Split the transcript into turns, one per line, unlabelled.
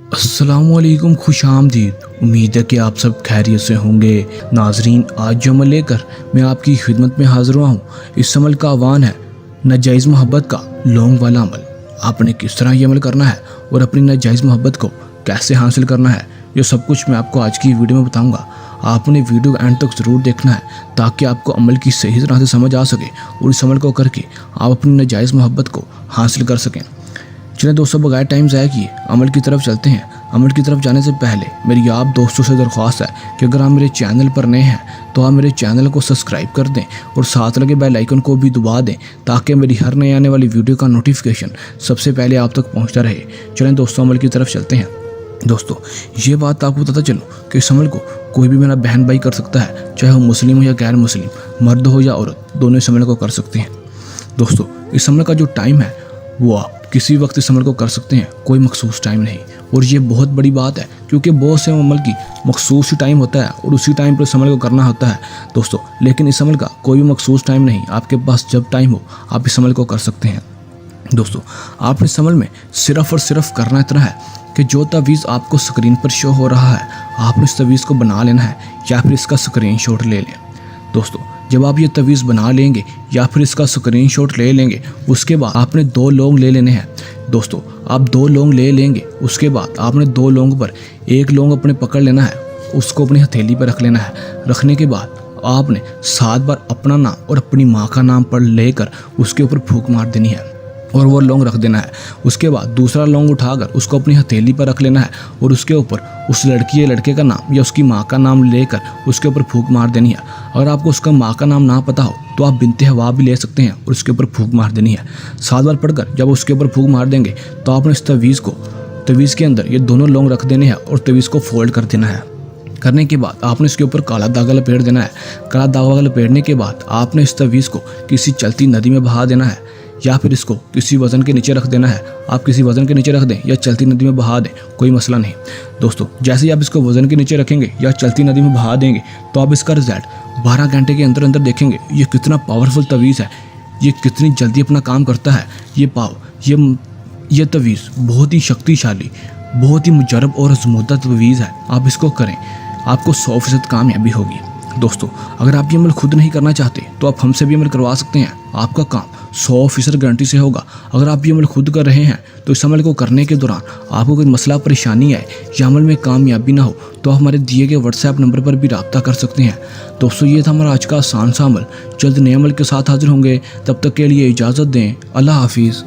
अस्सलामुअलैकुम, खुश आमदीद। उम्मीद है कि आप सब खैरियत से होंगे। नाजरीन, आज जो अमल लेकर मैं आपकी खिदमत में हाजिर हुआ हूँ, इस अमल का आह्वान है नाजायज़ मोहब्बत का लौंग वाला अमल। आपने किस तरह ये अमल करना है और अपनी नाजायज़ मोहब्बत को कैसे हासिल करना है, ये सब कुछ मैं आपको आज की वीडियो में बताऊँगा। आपने वीडियो एंड तक ज़रूर देखना है ताकि आपको अमल की सही तरह से समझ आ सके और इस अमल को करके आप अपनी नाजायज़ मोहब्बत को हासिल कर सकें। चलिए दोस्तों, बगैर टाइम ज़ाया किए अमल की तरफ चलते हैं। अमल की तरफ जाने से पहले मेरी आप दोस्तों से दरख्वास्त है कि अगर आप मेरे चैनल पर नए हैं तो आप मेरे चैनल को सब्सक्राइब कर दें और साथ लगे बेल आइकन को भी दबा दें ताकि मेरी हर नए आने वाली वीडियो का नोटिफिकेशन सबसे पहले आप तक पहुंचता रहे। चलें दोस्तों, अमल की तरफ चलते हैं। दोस्तों, ये बात आपको पता चलो कि इस अमल को कोई भी मेरा बहन भाई कर सकता है, चाहे वो मुस्लिम हो या गैर मुस्लिम, मर्द हो या औरत, दोनों इस अमल को कर सकते हैं। दोस्तों, इस अमल का जो टाइम है वो आप किसी वक्त इस अमल को कर सकते हैं, कोई मखसूस टाइम नहीं। और ये बहुत बड़ी बात है क्योंकि बहुत से अमल की मखसूस टाइम होता है और उसी टाइम पर इस अमल को करना होता है दोस्तों। लेकिन इस अमल का कोई भी मखसूस टाइम नहीं, आपके पास जब टाइम हो आप इस अमल को कर सकते हैं। दोस्तों, आपने इस अमल में सिर्फ और सिर्फ करना इतना है कि जो तवीज़ आपको स्क्रीन पर शो हो रहा है, आपने इस तवीज़ को बना लेना है या फिर इसका स्क्रीनशॉट ले लें। दोस्तों, जब आप ये तवीज़ बना लेंगे या फिर इसका स्क्रीनशॉट ले लेंगे, उसके बाद आपने 2 लौंग ले लेने हैं। दोस्तों, आप 2 लौंग ले लेंगे, उसके बाद आपने 2 लौंग पर एक लौंग अपने पकड़ लेना है, उसको अपनी हथेली पर रख लेना है। रखने के बाद आपने 7 बार अपना नाम और अपनी माँ का नाम पढ़ लेकर उसके ऊपर फूंक मार देनी है और वो लौंग रख देना है। उसके बाद दूसरा लौंग उठाकर उसको अपनी हथेली पर रख लेना है और उसके ऊपर उस लड़की या लड़के का नाम या उसकी माँ का नाम लेकर उसके ऊपर फूंक मार देनी है। अगर आपको उसका माँ का नाम ना पता हो तो आप बिनते हवा भी ले सकते हैं और उसके ऊपर फूंक मार देनी है। 7 बार पढ़कर जब उसके ऊपर फूंक मार देंगे तो आपने इस तवीज़ के अंदर ये दोनों लौंग रख देने हैं और तवीज़ को फोल्ड कर देना है। करने के बाद आपने इसके ऊपर काला धागा लपेट देना है। काला धागा लपेटने के बाद आपने इस तवीज़ को किसी चलती नदी में बहा देना है या फिर इसको किसी वज़न के नीचे रख देना है। आप किसी वज़न के नीचे रख दें या चलती नदी में बहा दें, कोई मसला नहीं। दोस्तों, जैसे ही आप इसको वज़न के नीचे रखेंगे या चलती नदी में बहा देंगे तो आप इसका रिजल्ट 12 घंटे के अंदर अंदर देखेंगे। ये कितना पावरफुल तवीज़ है, ये कितनी जल्दी अपना काम करता है। ये तवीज़ बहुत ही शक्तिशाली, बहुत ही मुजरब और आज़मूदा तवीज़ है। आप इसको करें, आपको 100% कामयाबी होगी। दोस्तों, अगर आप ये अमल खुद नहीं करना चाहते तो आप हमसे भी अमल करवा सकते हैं। आपका काम 100% गारंटी से होगा। अगर आप ये अमल खुद कर रहे हैं तो इस अमल को करने के दौरान आपको कोई मसला परेशानी आए या अमल में कामयाबी ना हो तो आप हमारे दिए गए व्हाट्सएप नंबर पर भी रब्ता कर सकते हैं। दोस्तों, ये था हमारा आज का आसान सा अमल। जल्द नए अमल के साथ हाजिर होंगे, तब तक के लिए इजाज़त दें। अल्लाह हाफिज़।